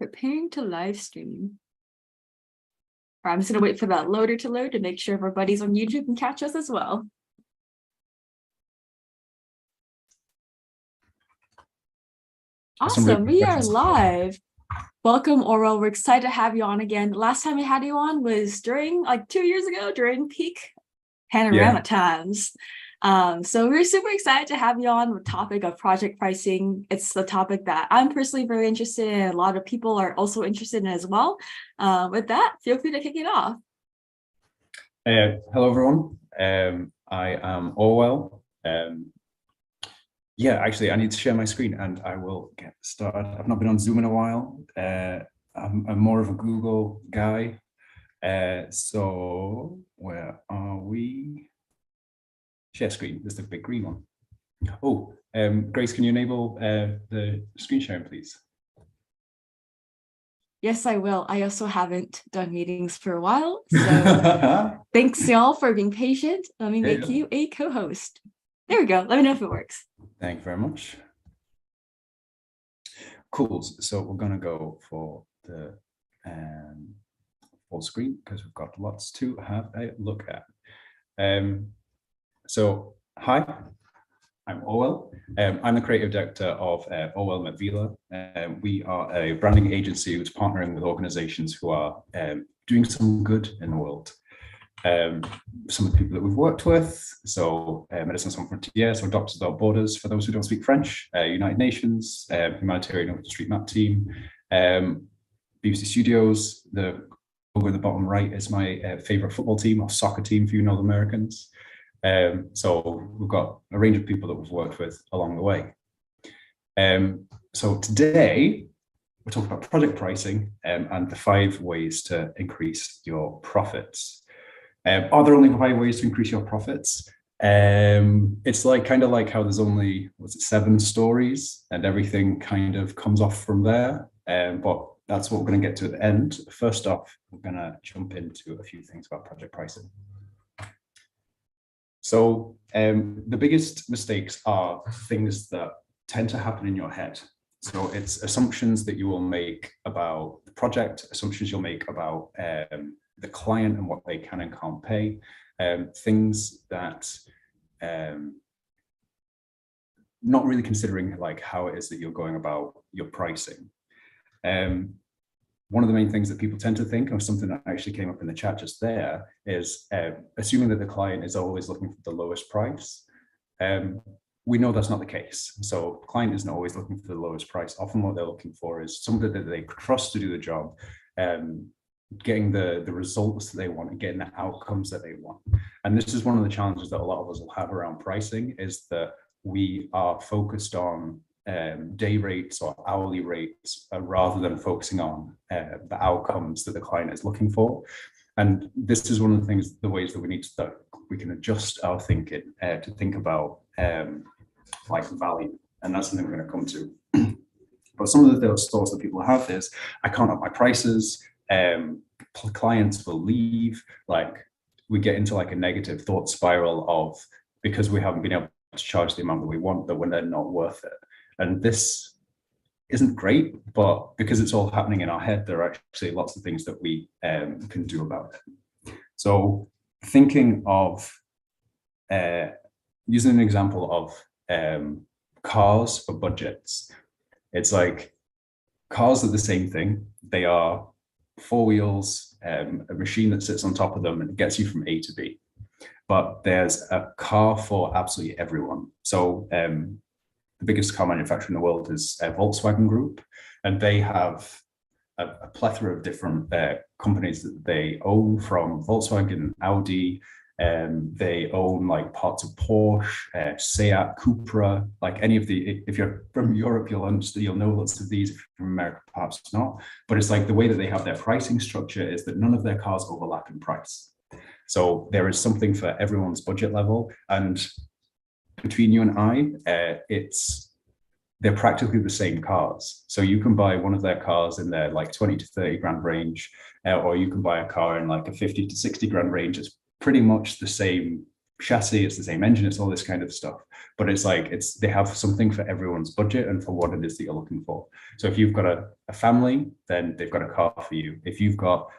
Preparing to live stream. I'm just gonna wait for that loader to load to make sure everybody's on YouTube can catch us as well. Awesome, we are live. Welcome, Orwell. We're excited to have you on again. Last time we had you on was during like 2 years ago, during peak panorama times. So we're super excited to have you on with the topic of project pricing. It's the topic that I'm personally very interested in. A lot of people are also interested in as well. With that, feel free to kick it off. Hello, everyone. I am Orwell. Yeah, actually, I need to share my screen and I will get started. I've not been on Zoom in a while. I'm more of a Google guy. So where are we? Share screen, there's the big green one. Oh, Grace, can you enable the screen sharing, please? Yes, I will. I also haven't done meetings for a while. So thanks y'all for being patient. Let me make you a co-host. There we go. Let me know if it works. Thank you very much. Cool. So we're going to go for the full screen because we've got lots to have a look at. So, hi, I'm Orwell. I'm the Creative Director of Orwell Vila. We are a branding agency who's partnering with organizations who are doing some good in the world. Some of the people that we've worked with, so Medicine Sans Frontières, so Doctors Without Borders, for those who don't speak French, United Nations, Humanitarian OpenStreetMap team, BBC Studios. The logo at the bottom right is my favorite football team or soccer team for you North Americans. So we've got a range of people that we've worked with along the way. So today, we're talking about project pricing and the 5 ways to increase your profits. Are there only 5 ways to increase your profits? It's like kind of like how there's only 7 stories and everything kind of comes off from there. But that's what we're going to get to at the end. First off, we're going to jump into a few things about project pricing. So the biggest mistakes are things that tend to happen in your head. So it's assumptions that you will make about the project, assumptions you'll make about the client and what they can and can't pay, things that not really considering like how it is that you're going about your pricing. One of the main things that people tend to think of, something that actually came up in the chat just there, is assuming that the client is always looking for the lowest price. We know that's not the case. So the client isn't always looking for the lowest price. Often what they're looking for is somebody that they trust to do the job, getting the results that they want and getting the outcomes that they want. And this is one of the challenges that a lot of us will have around pricing, is that we are focused on day rates or hourly rates rather than focusing on the outcomes that the client is looking for. And this is one of the things, the ways that we need to, we can adjust our thinking to think about like value. And that's something we're going to come to. But some of the thoughts that people have is, I can't up my prices, clients will leave, like we get into like a negative thought spiral of, because we haven't been able to charge the amount that we want, that when they're not worth it. And this isn't great, but because it's all happening in our head, there are actually lots of things that we can do about it. So thinking of, using an example of cars for budgets, it's like cars are the same thing. They are 4 wheels, a machine that sits on top of them and it gets you from A to B. But there's a car for absolutely everyone. So the biggest car manufacturer in the world is Volkswagen Group, and they have a plethora of different companies that they own, from Volkswagen, Audi. They own like parts of Porsche, Seat, Cupra, like any of the, if you're from Europe, you'll understand, you'll know lots of these. If you're from America, perhaps not. But it's like the way that they have their pricing structure is that none of their cars overlap in price. So there is something for everyone's budget level. And between you and I, they're practically the same cars. So you can buy one of their cars in their like 20 to 30 grand range, or you can buy a car in like a 50 to 60 grand range. It's pretty much the same chassis, it's the same engine, it's all this kind of stuff. But it's like they have something for everyone's budget and for what it is that you're looking for. So if you've got a family, then they've got a car for you. If you've got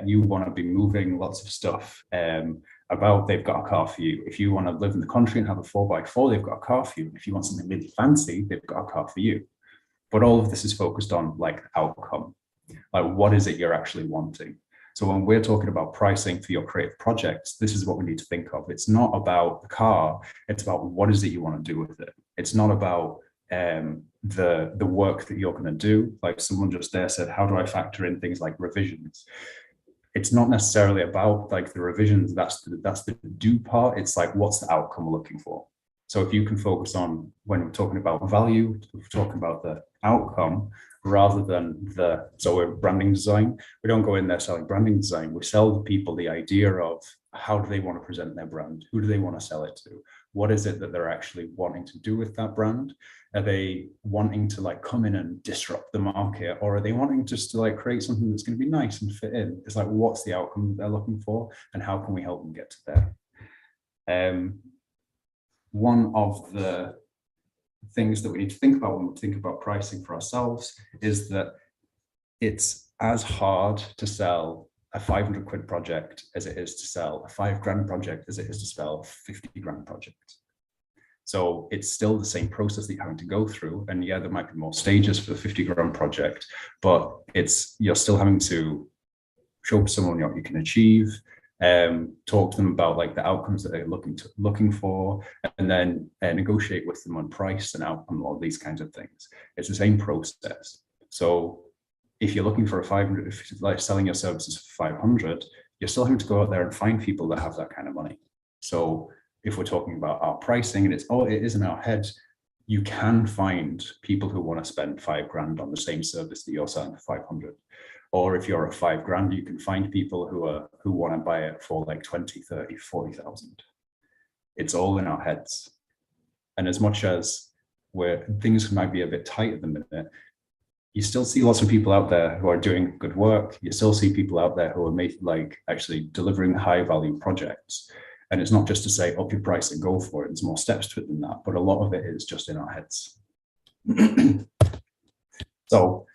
you want to be moving lots of stuff about, they've got a car for you. If you want to live in the country and have a 4x4, they've got a car for you. If you want something really fancy, they've got a car for you. But all of this is focused on like outcome, like what is it you're actually wanting. So when we're talking about pricing for your creative projects, this is what we need to think of. It's not about the car, it's about what is it you want to do with it. It's not about the work that you're going to do. Like someone just there said, how do I factor in things like revisions? It's not necessarily about like the revisions, that's the do part. It's like, what's the outcome we're looking for? So if you can focus on, when we're talking about value, we're talking about the outcome rather than so we're branding design. We don't go in there selling branding design. We sell the people the idea of how do they want to present their brand? Who do they want to sell it to? What is it that they're actually wanting to do with that brand? Are they wanting to like come in and disrupt the market, or are they wanting just to like create something that's going to be nice and fit in? It's like, what's the outcome that they're looking for, and how can we help them get to there? One of the things that we need to think about when we think about pricing for ourselves is that it's as hard to sell a 500 quid project as it is to sell a £5,000 project as it is to sell a £50,000 project. So it's still the same process that you're having to go through. And yeah, there might be more stages for the £50,000 project, but you're still having to show someone what you can achieve, talk to them about like the outcomes that they're looking for, and then negotiate with them on price and outcome, all these kinds of things. It's the same process. So if you're looking for a 500, if you're like selling your services for 500, you're still having to go out there and find people that have that kind of money. So if we're talking about our pricing, and it is in our head, you can find people who want to spend £5,000 on the same service that you're selling for 500. Or if you're at £5,000, you can find people who want to buy it for like 20, 30, 40,000. It's all in our heads. And as much as things might be a bit tight at the minute, you still see lots of people out there who are doing good work. You still see people out there who are actually delivering high value projects. And it's not just to say up your price and go for it. There's more steps to it than that, but a lot of it is just in our heads. So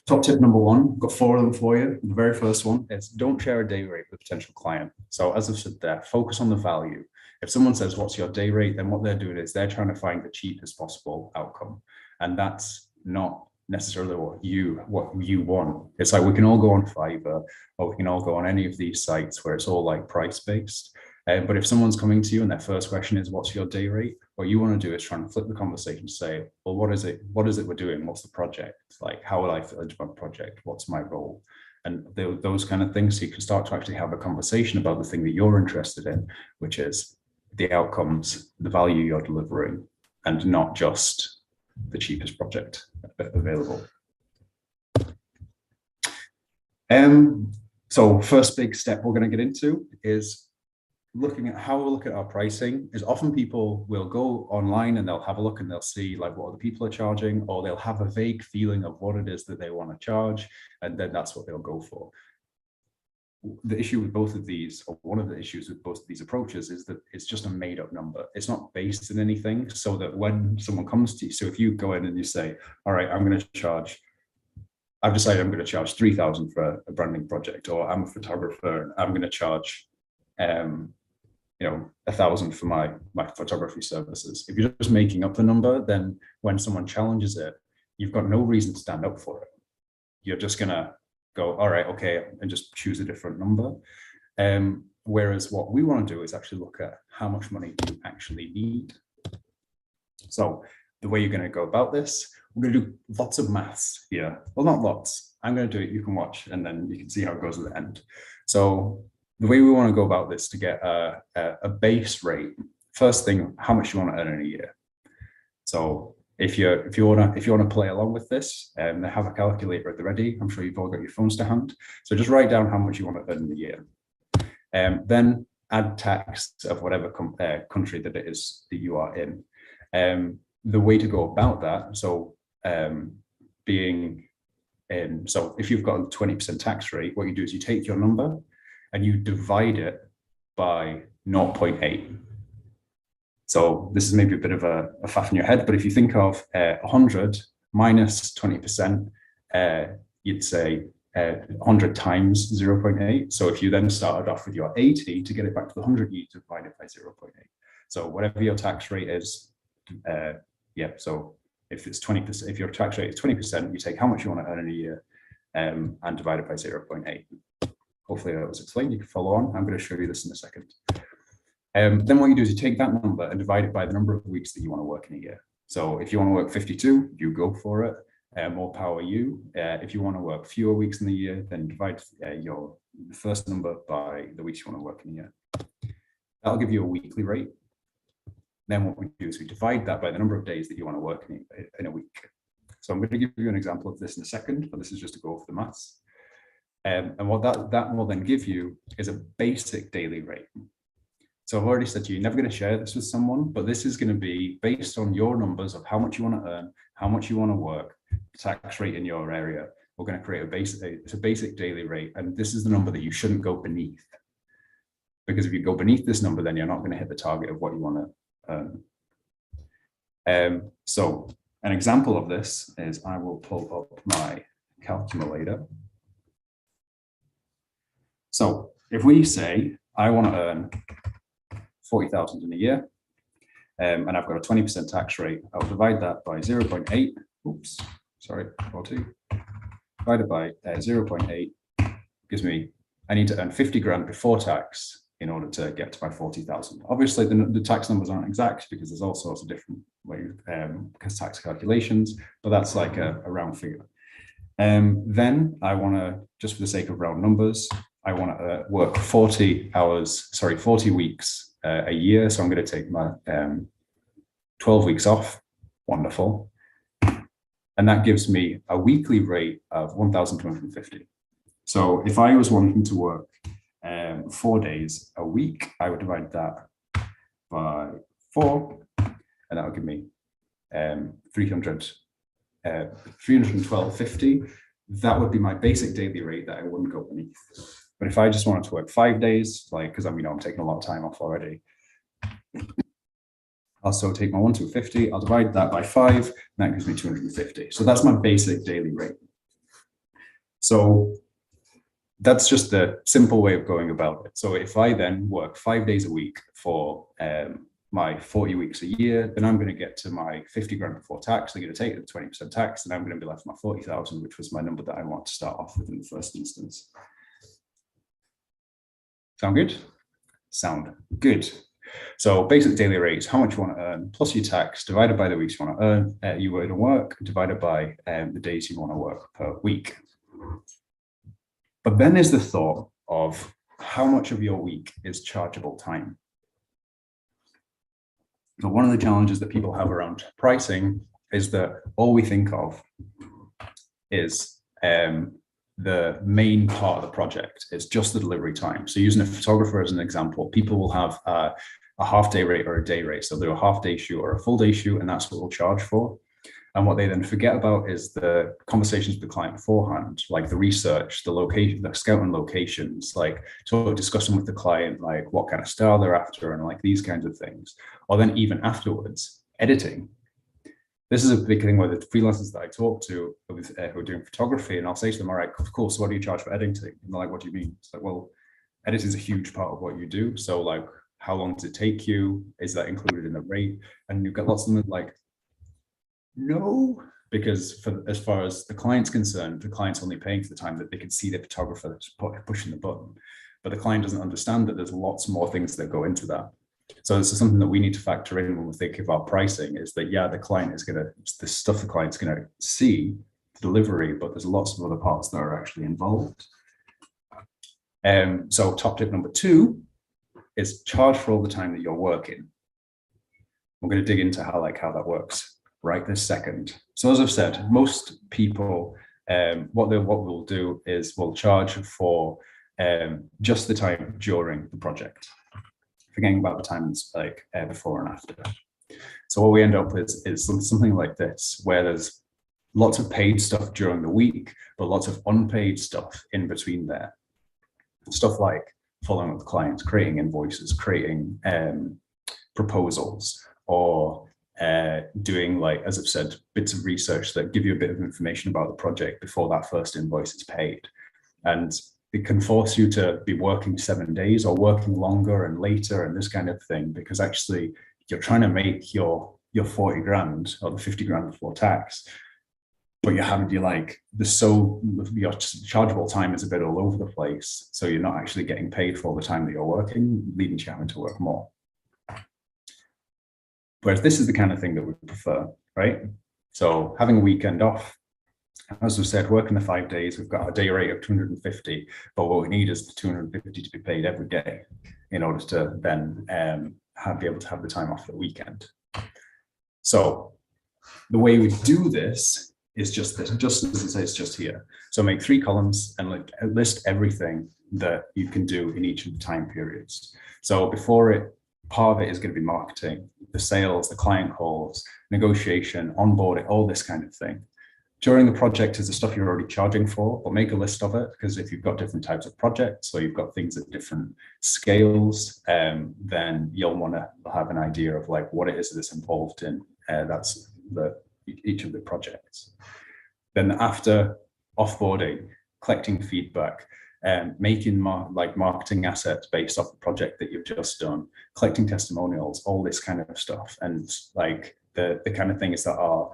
top tip number one, I've got 4 of them for you. The very first one is don't share a day rate with a potential client. So as I've said there, focus on the value. If someone says, what's your day rate? Then what they're doing is they're trying to find the cheapest possible outcome. And that's not necessarily what you want. It's like we can all go on Fiverr, or we can all go on any of these sites where it's all like price based. But if someone's coming to you and their first question is, what's your day rate? What you want to do is try and flip the conversation to say, well, what is it we're doing? What's the project? Like, how will I fit into my project? What's my role? And those kind of things, so you can start to actually have a conversation about the thing that you're interested in, which is the outcomes, the value you're delivering, and not just the cheapest project available. So first big step we're going to get into is looking at how we look at our pricing. Is often people will go online and they'll have a look and they'll see like what other people are charging, or they'll have a vague feeling of what it is that they want to charge, and then that's what they'll go for. The issue with both of these, or one of the issues with both of these approaches, is that it's just a made up number. It's not based in anything, so that when someone comes to you, so if you go in and you say, all right, I've decided I'm going to charge 3,000 for a branding project, or I'm a photographer and I'm going to charge 1,000 for my photography services. If you're just making up the number, then when someone challenges it, you've got no reason to stand up for it. You're just gonna go, all right, okay, and just choose a different number. Whereas what we want to do is actually look at how much money you actually need. So the way you're going to go about this, we're going to do lots of maths here. Well, not lots. I'm going to do it. You can watch, and then you can see how it goes at the end. So the way we want to go about this to get a base rate, first thing, how much you want to earn in a year. So if you want to play along with this, they have a calculator at the ready. I'm sure you've all got your phones to hand. So just write down how much you want to earn in a year. Then add tax of whatever country that it is that you are in. The way to go about that, so if you've got a 20% tax rate, what you do is you take your number and you divide it by 0.8. So this is maybe a bit of a faff in your head, but if you think of 100 minus 20%, you'd say 100 times 0.8. So if you then started off with your 80, to get it back to the 100, you divide it by 0.8. So whatever your tax rate is, so if it's 20%, if your tax rate is 20%, you take how much you want to earn in a year and divide it by 0.8. Hopefully that was explained. You can follow on. I'm going to show you this in a second. Then what you do is you take that number and divide it by the number of weeks that you want to work in a year. So if you want to work 52, you go for it. More power you. If you want to work fewer weeks in the year, then divide your first number by the weeks you want to work in a year. That'll give you a weekly rate. Then what we do is we divide that by the number of days that you want to work in a week. So I'm going to give you an example of this in a second, but this is just to go over the maths. And what that will then give you is a basic daily rate. So I've already said to you, you're never going to share this with someone, but this is going to be based on your numbers of how much you want to earn, how much you want to work, tax rate in your area. We're going to create a basic daily rate. And this is the number that you shouldn't go beneath. Because if you go beneath this number, then you're not going to hit the target of what you want to earn. So an example of this is I will pull up my calculator. So if we say I want to earn 40,000 in a year, and I've got a 20% tax rate, I'll divide that by 0.8. Oops, sorry, 40. Divided by 0.8 gives me, I need to earn 50 grand before tax in order to get to my 40,000. Obviously, the tax numbers aren't exact because there's all sorts of different ways, because tax calculations, but that's like a round figure. Then I want to, just for the sake of round numbers, I want to work 40 weeks a year. So I'm going to take my 12 weeks off. Wonderful. And that gives me a weekly rate of 1,250. So if I was wanting to work 4 days a week, I would divide that by 4, and that would give me 312.50. That would be my basic daily rate that I wouldn't go beneath. But if I just wanted to work 5 days, like, because I'm taking a lot of time off already, I'll still take my 1,250, I'll divide that by 5, and that gives me 250. So that's my basic daily rate. So that's just the simple way of going about it. So if I then work 5 days a week for my 40 weeks a year, then I'm going to get to my 50 grand before tax. I'm going to take the 20% tax, and I'm going to be left with my 40,000, which was my number that I want to start off with in the first instance. Sound good? Sound good. So basic daily rate is how much you want to earn plus your tax divided by the weeks you want to earn, you want to work, divided by the days you want to work per week. But then there's the thought of how much of your week is chargeable time. So one of the challenges that people have around pricing is that all we think of is the main part of the project. It's just the delivery time. So using a photographer as an example, people will have a half day rate or a day rate. So they'll do a half day shoot or a full day shoot, and that's what we'll charge for. And what they then forget about is the conversations with the client beforehand, like the research, the location, the scouting locations, like discussing with the client, like what kind of style they're after and like these kinds of things. Or then even afterwards, editing. This is a big thing where the freelancers that I talk to who are doing photography, and I'll say to them, all right, cool, so what do you charge for editing? And they're like, what do you mean? It's like, well, editing is a huge part of what you do. So like, how long does it take you? Is that included in the rate? And you've got lots of them like, no, because as far as the client's concerned, the client's only paying for the time that they can see the photographer that's pushing the button. But the client doesn't understand that there's lots more things that go into that. So this is something that we need to factor in when we think of our pricing, is that, yeah, the client is going to, the stuff the client's going to see, the delivery, but there's lots of other parts that are actually involved. So top tip number 2 is charge for all the time that you're working. We're going to dig into how that works right this second. So as I've said, most people, what we'll do is we'll charge for just the time during the project, forgetting about the times like before and after. So what we end up with is something like this, where there's lots of paid stuff during the week, but lots of unpaid stuff in between there. Stuff like following up with clients, creating invoices, creating proposals, or doing, like, as I've said, bits of research that give you a bit of information about the project before that first invoice is paid. And it can force you to be working 7 days or working longer and later and this kind of thing, because actually you're trying to make your 40 grand or the 50 grand before tax, but your chargeable time is a bit all over the place. So you're not actually getting paid for all the time that you're working, leading to you having to work more. Whereas this is the kind of thing that we prefer, right? So having a weekend off, as we said, working the 5 days, we've got a day rate of 250, but what we need is the 250 to be paid every day in order to then be able to have the time off the weekend. So the way we do this is just this, just as it says just here. So make 3 columns and list everything that you can do in each of the time periods. So part of it is going to be marketing, the sales, the client calls, negotiation, onboarding, all this kind of thing. During the project is the stuff you're already charging for, but make a list of it, because if you've got different types of projects or you've got things at different scales, then you'll want to have an idea of like what it is that's involved in each of the projects. Then after offboarding, collecting feedback, making marketing assets based off the project that you've just done, collecting testimonials, all this kind of stuff, and like the kind of things that are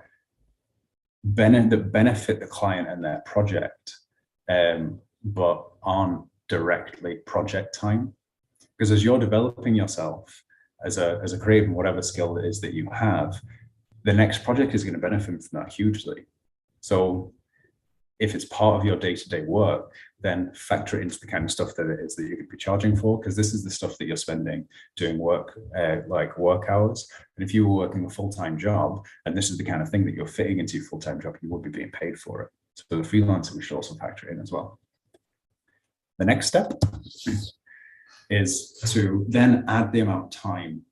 that benefit the client and their project, but aren't directly project time. Because as you're developing yourself as a creative in whatever skill it is that you have, the next project is going to benefit from that hugely. So if it's part of your day-to-day work, then factor it into the kind of stuff that it is that you could be charging for, because this is the stuff that you're spending doing work, like work hours. And if you were working a full-time job, and this is the kind of thing that you're fitting into your full-time job, you would be being paid for it. So the freelancer, we should also factor in as well. The next step is to then add the amount of time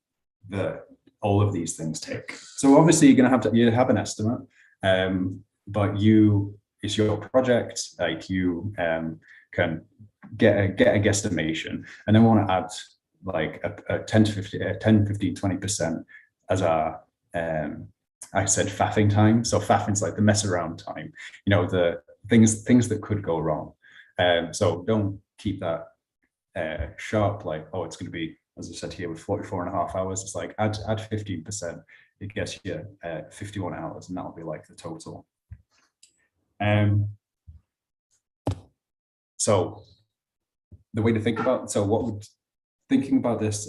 that all of these things take. So obviously you're going to have an estimate, but it's your project, like you can get a guesstimation, and then we want to add like a 10 to 15, 10, 15, 20% as our, I said faffing time. So faffing's like the mess around time, the things that could go wrong. So don't keep that sharp, like, oh, it's going to be, as I said here, with 44.5 hours, it's like add 15%, it gets you 51 hours, and that'll be like the total. So the way to think about, thinking about this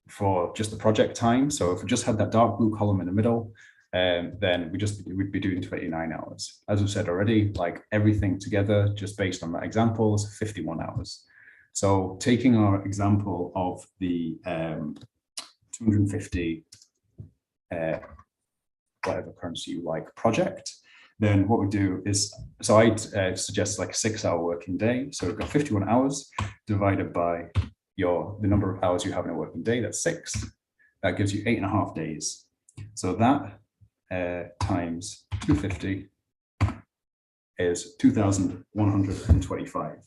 for just the project time. So if we just had that dark blue column in the middle, then we'd be doing 29 hours. As I've said already, like everything together, just based on that example, is 51 hours. So taking our example of the 250, whatever currency you like, project, then what we do is, so I'd suggest like a 6-hour working day. So we've got 51 hours divided by the number of hours you have in a working day, that's 6. That gives you 8.5 days. So that times 250 is 2,125.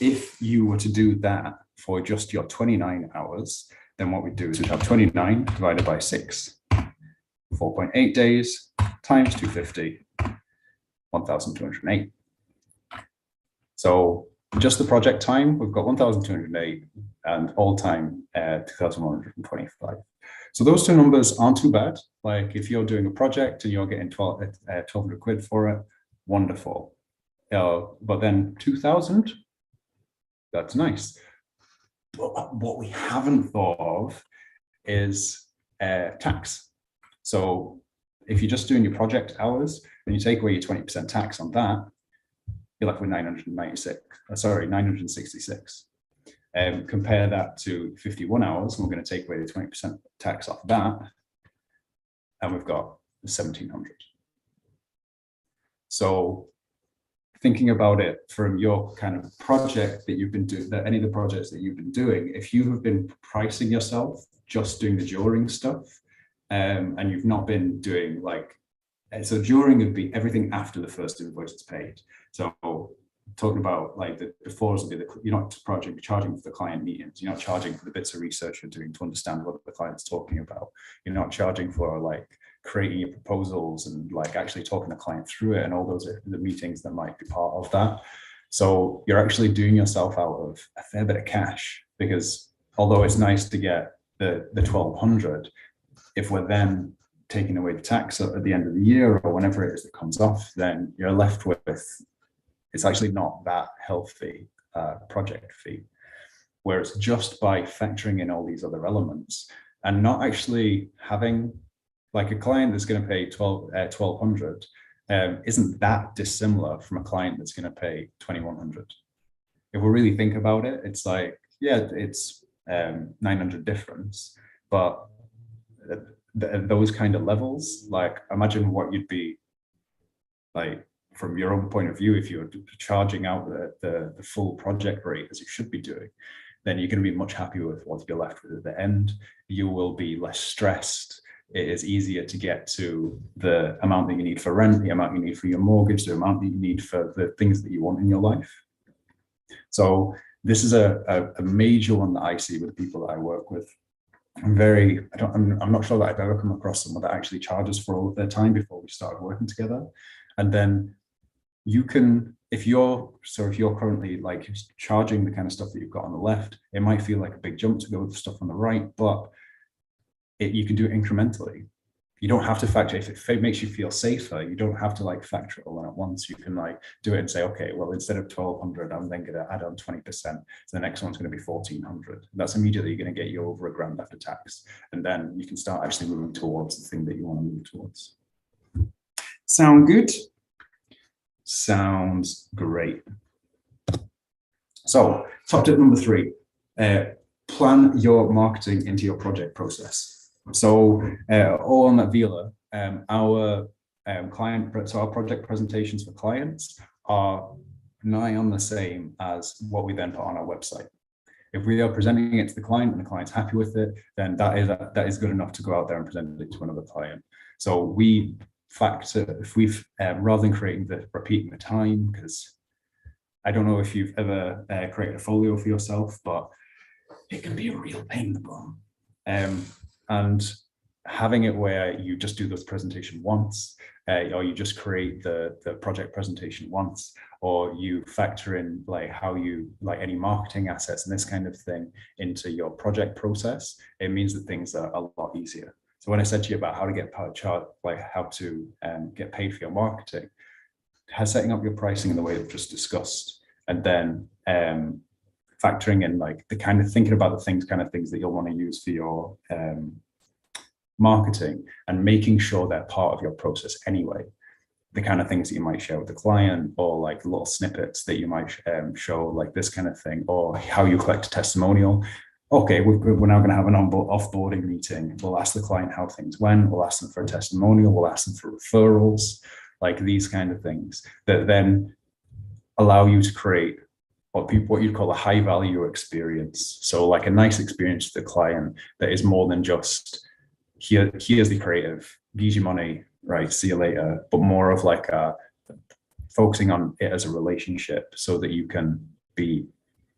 If you were to do that for just your 29 hours, then what we do is we'd have 29 divided by 6. 4.8 days times 250, 1,208. So just the project time, we've got 1,208, and all time 2,125. So those two numbers aren't too bad. Like if you're doing a project and you're getting 1,200 quid for it, wonderful. But then 2,000, that's nice. But what we haven't thought of is tax. So if you're just doing your project hours and you take away your 20% tax on that, you're left with 966. Compare that to 51 hours, and we're going to take away the 20% tax off that, and we've got 1,700. So thinking about it from your kind of project that you've been doing, any of the projects that you've been doing, if you have been pricing yourself just doing the during stuff, and you've not been doing so during would be everything after the first invoice is paid. So talking about like the flaws of it. You're not charging for the client meetings. You're not charging for the bits of research you're doing to understand what the client's talking about. You're not charging for like creating your proposals and like actually talking the client through it and all those are the meetings that might be part of that. So you're actually doing yourself out of a fair bit of cash, because although it's nice to get the 1,200, if we're then taking away the tax at the end of the year or whenever it is that comes off, then you're left with, it's actually not that healthy project fee. Whereas just by factoring in all these other elements and not actually having like a client that's going to pay 1,200 isn't that dissimilar from a client that's going to pay 2,100. If we really think about it, it's like, yeah, it's 900 difference, but those kind of levels, like imagine what you'd be like from your own point of view if you're charging out the full project rate as you should be doing. Then you're going to be much happier with what you're left with at the end. You will be less stressed. It is easier to get to the amount that you need for rent, the amount you need for your mortgage, the amount that you need for the things that you want in your life. So this is a major one that I see with people that I work with. I'm not sure that I've ever come across someone that actually charges for all of their time before we started working together. And then you can, if you're currently like charging the kind of stuff that you've got on the left, it might feel like a big jump to go with the stuff on the right, but you can do it incrementally. You don't have to factor, if it makes you feel safer, you don't have to like factor it all in at once. You can like do it and say, okay, well, instead of 1,200, I'm then going to add on 20%. So the next one's going to be 1,400. That's immediately going to get you over $1,000 after tax. And then you can start actually moving towards the thing that you want to move towards. Sound good? Sounds great. So top tip number 3, plan your marketing into your project process. So all on that Vila, our project presentations for clients are nigh on the same as what we then put on our website. If we are presenting it to the client and the client's happy with it, then that is good enough to go out there and present it to another client. So we factor, if we've rather than repeating the time, because I don't know if you've ever created a folio for yourself, but it can be a real pain in the bum. And having it where you just do this presentation once, or you just create the project presentation once, or you factor in like how you like any marketing assets and this kind of thing into your project process, it means that things are a lot easier. So when I said to you about how to get how to get paid for your marketing, setting up your pricing in the way that we've just discussed, and then factoring in like the kind of thinking about the kind of things that you'll want to use for your marketing, and making sure they're part of your process anyway. The kind of things that you might share with the client, or like little snippets that you might show, like this kind of thing, or how you collect a testimonial. Okay, we're now going to have an offboarding meeting. We'll ask the client how things went. We'll ask them for a testimonial. We'll ask them for referrals, like these kind of things that then allow you to create what you'd call a high value experience. So like a nice experience to the client that is more than just here's the creative, gives you money, right, see you later, but more of like focusing on it as a relationship, so that you can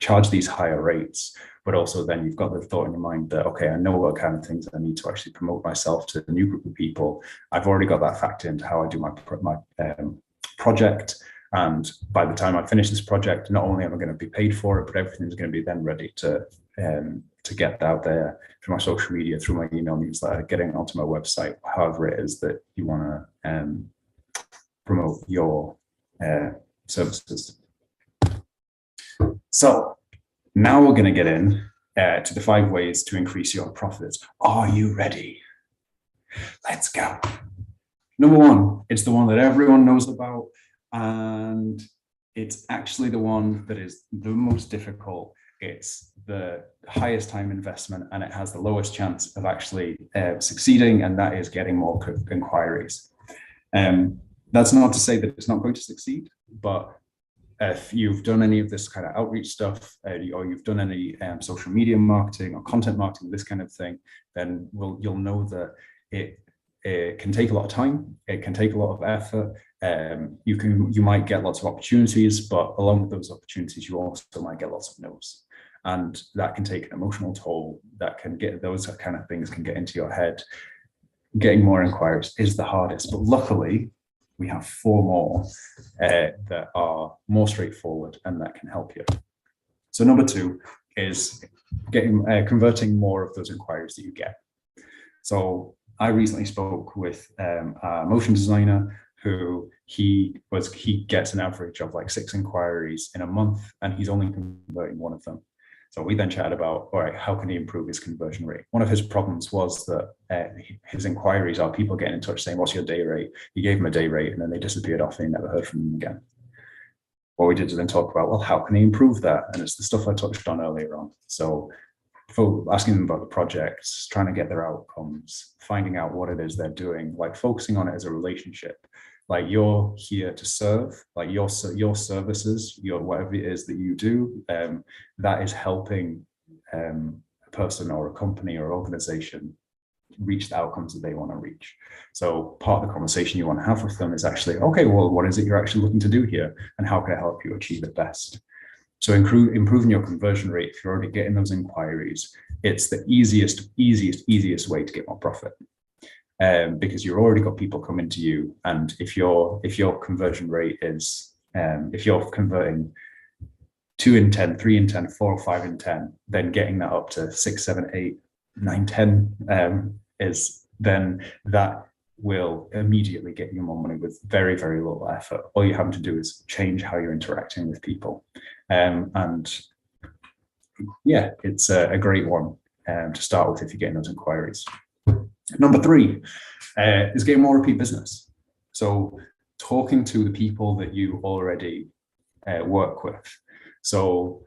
charge these higher rates, but also then you've got the thought in your mind that, okay, I know what kind of things I need to actually promote myself to a new group of people. I've already got that factor into how I do my project. And by the time I finish this project, not only am I going to be paid for it, but everything's going to be then ready to get out there through my social media, through my email newsletter, getting onto my website, however it is that you want to promote your services. So now we're going to get in to the 5 ways to increase your profits. Are you ready? Let's go. Number 1, it's the one that everyone knows about, and it's actually the one that is the most difficult. It's the highest time investment, and it has the lowest chance of actually succeeding, and that is getting more inquiries. That's not to say that it's not going to succeed, but if you've done any of this kind of outreach stuff, or you've done any social media marketing or content marketing, this kind of thing, then you'll know that it can take a lot of time. It can take a lot of effort. You might get lots of opportunities, but along with those opportunities, you also might get lots of no's. And that can take an emotional toll. That can get, those kind of things can get into your head. Getting more inquiries is the hardest, but luckily we have 4 more that are more straightforward and that can help you. So number 2 is converting more of those inquiries that you get. So I recently spoke with a motion designer who he gets an average of like 6 inquiries in a month, and he's only converting 1 of them. So we then chatted about, all right, how can he improve his conversion rate? One of his problems was that his inquiries are people getting in touch saying, what's your day rate? He gave him a day rate and then they disappeared off and he never heard from them again. What we did is then talk about, well, how can he improve that? And it's the stuff I touched on earlier on. So asking them about the projects, trying to get their outcomes, finding out what it is they're doing, like focusing on it as a relationship. Like you're here to serve, like your services, your whatever it is that you do, that is helping a person or a company or organization reach the outcomes that they want to reach. So part of the conversation you want to have with them is actually, okay, well, what is it you're actually looking to do here? And how can I help you achieve it best? So improving your conversion rate, if you're already getting those inquiries, it's the easiest way to get more profit. Because you've already got people coming to you, and if your conversion rate is if you're converting 2 in 10, 3 in 10, 4 or 5 in 10, then getting that up to 6, 7, 8, 9, 10 is then that will immediately get you more money with very, very little effort. All you have to do is change how you're interacting with people, and yeah, it's a great one to start with if you're getting those inquiries. Number 3 is getting more repeat business. So talking to the people that you already work with. So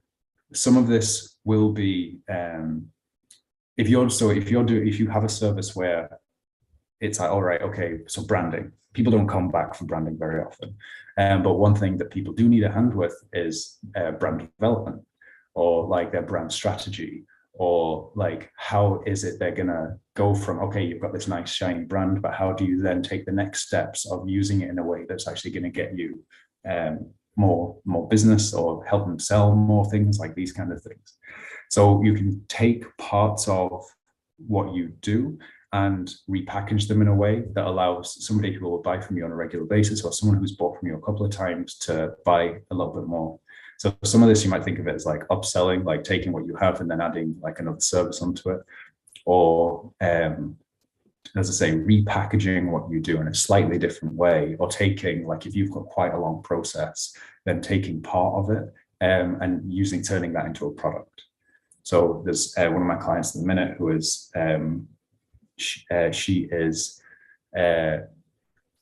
some of this will be if you have a service where it's like, all right, okay, so branding. People don't come back for branding very often, but one thing that people do need a hand with is brand development, or like their brand strategy, or like how is it they're gonna go from, okay, you've got this nice shiny brand, but how do you then take the next steps of using it in a way that's actually going to get you more business, or help them sell more things, like these kind of things. So you can take parts of what you do and repackage them in a way that allows somebody who will buy from you on a regular basis, or someone who's bought from you a couple of times, to buy a little bit more. So some of this, you might think of it as like upselling, like taking what you have and then adding like another service onto it, or as I say, repackaging what you do in a slightly different way, or taking, like if you've got quite a long process, then taking part of it and turning that into a product. So there's one of my clients at the minute who is she is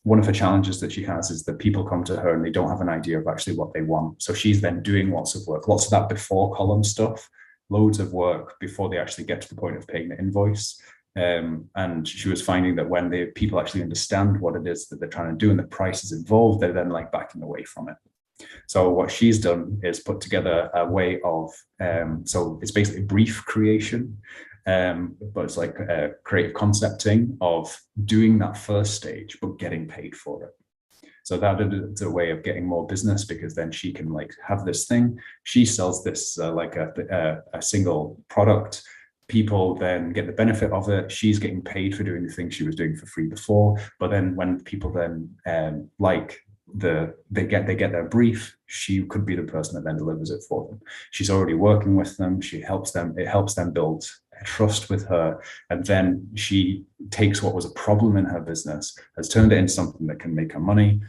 one of the challenges that she has is that people come to her and they don't have an idea of actually what they want. So she's then doing lots of work, lots of that before column stuff, loads of work before they actually get to the point of paying the invoice. And she was finding that when the people actually understand what it is that they're trying to do and the price is involved, they're then like backing away from it. So what she's done is put together a way of, so it's basically brief creation, but it's like a creative concepting of doing that first stage, but getting paid for it. So that is a way of getting more business, because then she can like have this thing. She sells this like a single product. People then get the benefit of it. She's getting paid for doing the thing she was doing for free before. But then when people then they get their brief, she could be the person that then delivers it for them. She's already working with them. It helps them build trust with her, and then she takes what was a problem in her business, has turned it into something that can make her money,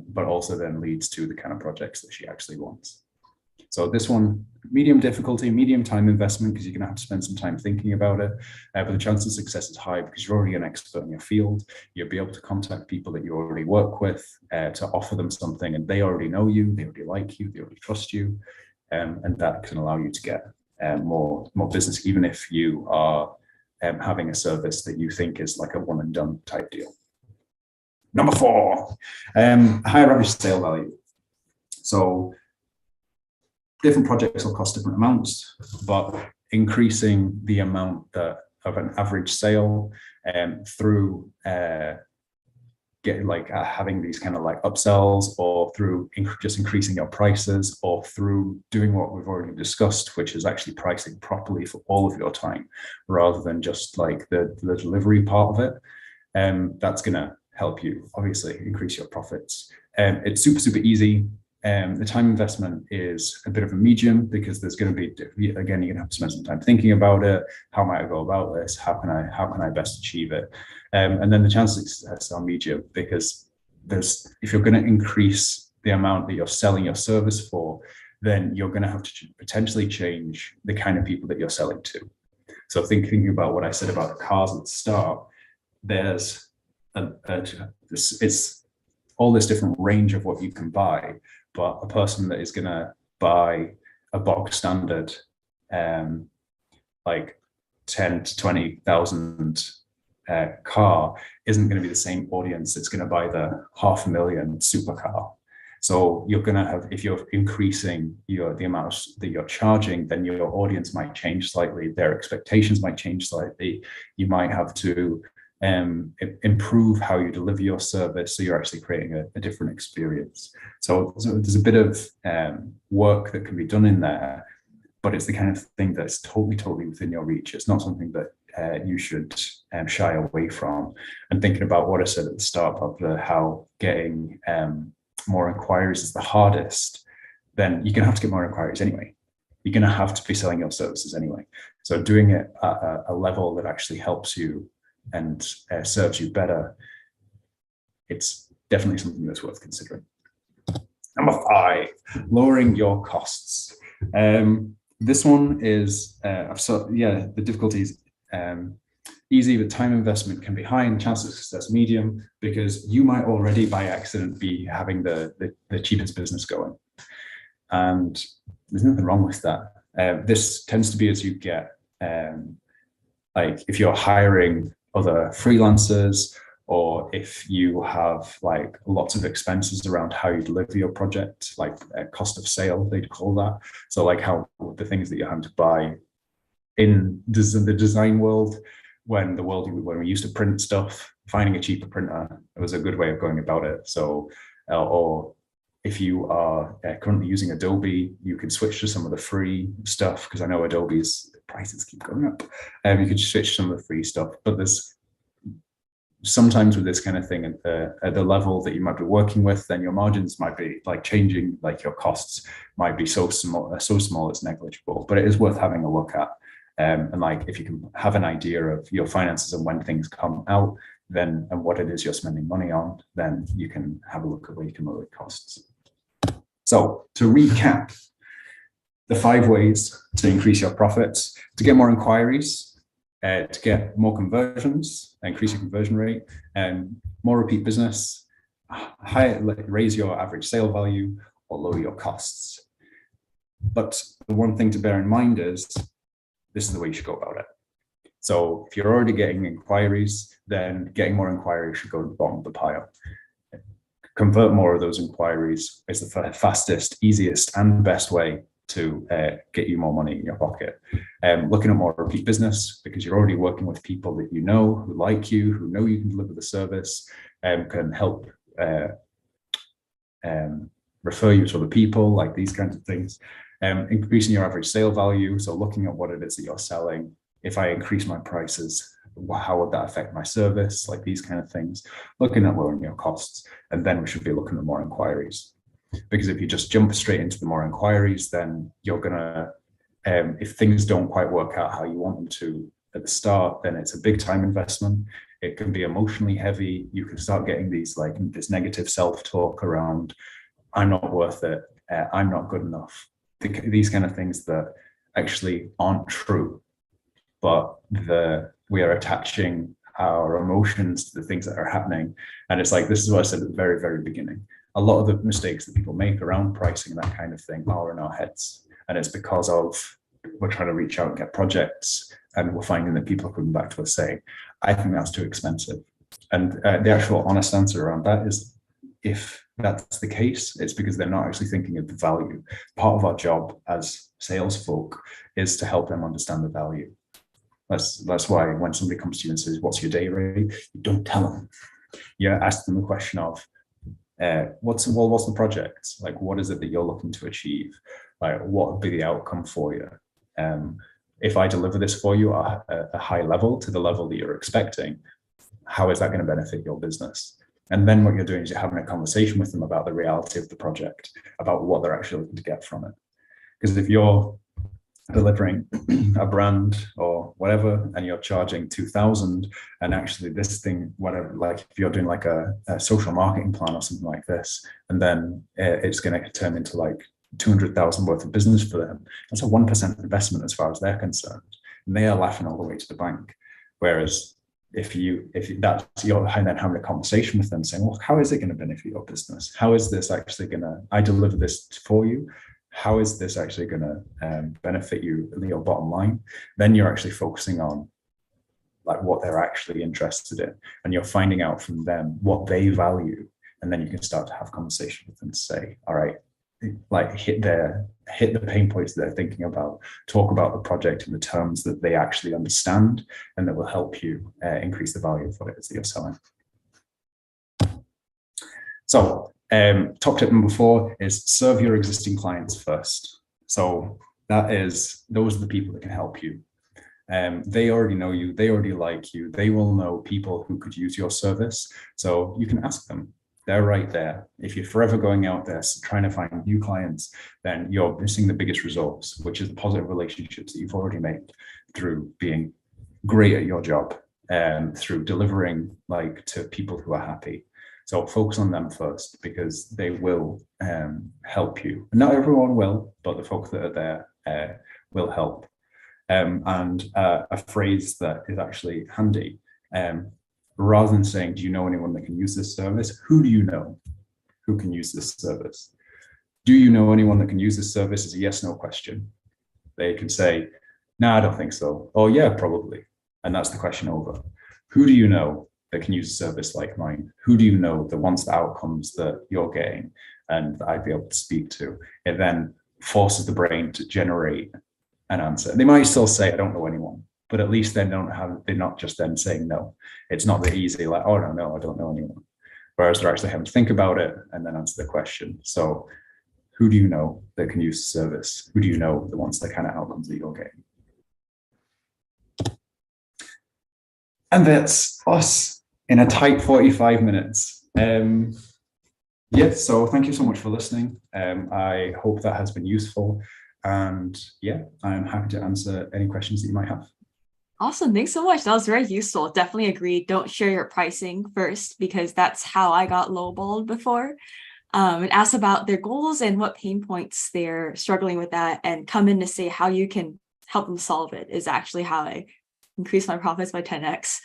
but also then leads to the kind of projects that she actually wants. So this one, medium difficulty, medium time investment, because you're going to have to spend some time thinking about it, but the chance of success is high because you're already an expert in your field. You'll be able to contact people that you already work with to offer them something, and they already know you, they already like you, they already trust you, and that can allow you to get more business, even if you are having a service that you think is like a one and done type deal. Number 4, higher average sale value. So different projects will cost different amounts, but increasing the amount of an average sale through having these kind of like upsells, or through just increasing your prices, or through doing what we've already discussed, which is actually pricing properly for all of your time rather than just like the delivery part of it. That's going to help you obviously increase your profits. It's super easy. The time investment is a bit of a medium, because there's going to be, again, you're going to have to spend some time thinking about it. How might I go about this? How can I best achieve it? And then the chances of success are medium, because if you're going to increase the amount that you're selling your service for, then you're going to have to potentially change the kind of people that you're selling to. So thinking about what I said about the cars at the start, there's it's all this different range of what you can buy. But a person that is going to buy a bog standard, like 10 to 20,000 car, isn't going to be the same audience that's going to buy the $500,000 supercar. So you're going to have, if you're increasing the amount that you're charging, then your audience might change slightly. Their expectations might change slightly. You might have to improve how you deliver your service, so you're actually creating a different experience. So there's a bit of work that can be done in there, but it's the kind of thing that's totally within your reach. It's not something that you should shy away from. And thinking about what I said at the start of how getting more inquiries is the hardest, then you're going to have to get more inquiries anyway. You're going to have to be selling your services anyway. So doing it at a level that actually helps you and serves you better, it's definitely something that's worth considering. Number 5, lowering your costs. This one is, the difficulties easy, but time investment can be high and chance of success medium, because you might already by accident be having the cheapest business going. And there's nothing wrong with that. This tends to be as you get, like if you're hiring other freelancers, or if you have like lots of expenses around how you deliver your project, like cost of sale, they'd call that. So like how the things that you have to buy in the design world, when we used to print stuff, finding a cheaper printer, it was a good way of going about it. So, or if you are currently using Adobe, you can switch to some of the free stuff, because I know Adobe's prices keep going up. You could switch to some of the free stuff, but there's sometimes with this kind of thing at the level that you might be working with, then your margins might be like changing, like your costs might be so small it's negligible. But it is worth having a look at. And like if you can have an idea of your finances and when things come out, then and what it is you're spending money on, then you can have a look at where you can lower costs. So to recap, the 5 ways to increase your profits: to get more inquiries, to get more conversions, increase your conversion rate, and more repeat business, raise your average sale value, or lower your costs. But the one thing to bear in mind is this is the way you should go about it. So if you're already getting inquiries, then getting more inquiries should go to the bottom of the pile. Convert more of those inquiries is the fastest, easiest, and best way to get you more money in your pocket. Looking at more repeat business, because you're already working with people that you know, who like you, who know you can deliver the service, can help refer you to other people, like these kinds of things. Increasing your average sale value, so looking at what it is that you're selling. If I increase my prices, how would that affect my service? Like these kind of things. Looking at lowering your costs, and then we should be looking at more inquiries. Because if you just jump straight into the more inquiries, then you're gonna, if things don't quite work out how you want them to at the start, then it's a big time investment. It can be emotionally heavy. You can start getting these like this negative self-talk around, I'm not worth it, I'm not good enough. These kind of things that actually aren't true, but we are attaching our emotions to the things that are happening. And it's like, this is what I said at the very, very beginning. A lot of the mistakes that people make around pricing and that kind of thing are in our heads. And it's because we're trying to reach out and get projects, and we're finding that people are coming back to us saying, I think that's too expensive. And the actual honest answer around that is, if that's the case, it's because they're not actually thinking of the value. Part of our job as sales folk is to help them understand the value. That's why when somebody comes to you and says, what's your day rate? You don't tell them. You ask them the question of, what's the project? Like, what is it that you're looking to achieve? Like, what would be the outcome for you? If I deliver this for you at a high level, to the level that you're expecting, how is that going to benefit your business? And then what you're doing is you're having a conversation with them about the reality of the project, about what they're actually looking to get from it. Because if you're delivering a brand or whatever, and you're charging 2,000, and actually this thing, whatever, like if you're doing like a social marketing plan or something like this, and then it's going to turn into like 200,000 worth of business for them, that's a 1% investment as far as they're concerned, and they are laughing all the way to the bank. Whereas if that's you're then having a conversation with them saying, well, how is it going to benefit your business? How is this actually going to, I deliver this for you, how is this actually going to benefit you in your bottom line? Then you're actually focusing on like what they're actually interested in, and you're finding out from them what they value, and then you can start to have conversation with them to say, all right, like hit the pain points that they're thinking about, talk about the project in the terms that they actually understand, and that will help you increase the value of what it is that you're selling. So top tip number 4 is serve your existing clients first. So those are the people that can help you. They already know you, they already like you, they will know people who could use your service. So you can ask them. They're right there. If you're forever going out there trying to find new clients, then you're missing the biggest resource, which is the positive relationships that you've already made through being great at your job and through delivering like to people who are happy. So focus on them first, because they will help you. Not everyone will, but the folks that are there will help. And a phrase that is actually handy, rather than saying, do you know anyone that can use this service? Who do you know who can use this service? Do you know anyone that can use this service is a yes/no question. They can say, no, I don't think so. Or yeah, probably. And that's the question over. Who do you know that can use a service like mine? Who do you know that wants the outcomes that you're getting and that I'd be able to speak to? It then forces the brain to generate an answer. They might still say, I don't know anyone, but at least they're not just then saying no. It's not that easy, like, oh, no, I don't know anyone. Whereas they're actually having to think about it and then answer the question. So who do you know that can use the service? Who do you know that wants the kind of outcomes that you're getting? And that's us in a tight 45 minutes. So thank you so much for listening. I hope that has been useful. And yeah, I'm happy to answer any questions that you might have. Awesome. Thanks so much. That was very useful. Definitely agree. Don't share your pricing first, because that's how I got lowballed before. And ask about their goals and what pain points they're struggling with that, and come in to say how you can help them solve it is actually how I increase my profits by 10x.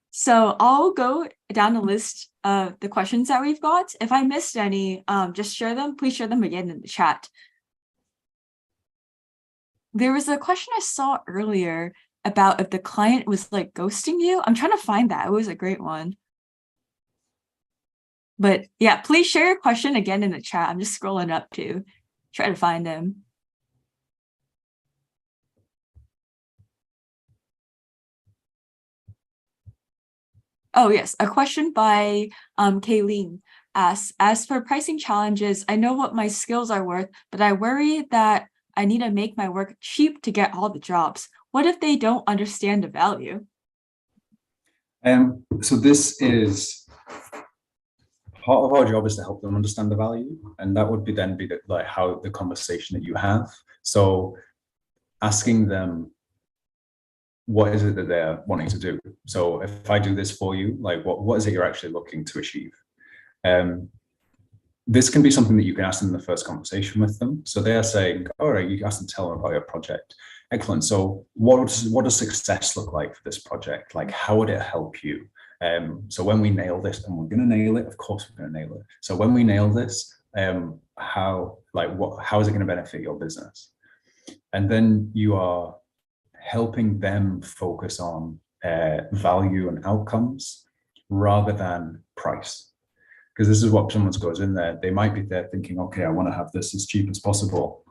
So I'll go down the list of the questions that we've got. If I missed any, just share them. Please share them again in the chat. There was a question I saw earlier about if the client was like ghosting you. I'm trying to find that. It was a great one. But yeah, please share your question again in the chat. I'm just scrolling up to try to find them. Oh yes, a question by Kayleen asks, as for pricing challenges, I know what my skills are worth, but I worry that I need to make my work cheap to get all the jobs. What if they don't understand the value? So this is part of our job, is to help them understand the value, and that would be like how the conversation that you have. So asking them, what is it that they're wanting to do? So if I do this for you, like what is it you're actually looking to achieve? This can be something that you can ask them in the first conversation with them. So they're saying, all right, you ask them to tell them about your project. Excellent. So what does success look like for this project? Like, how would it help you? So when we nail this, and we're going to nail it, of course we're going to nail it. So when we nail this, how is it going to benefit your business? And then you are helping them focus on value and outcomes rather than price. Because this is what someone goes in there. They might be there thinking, okay, I want to have this as cheap as possible.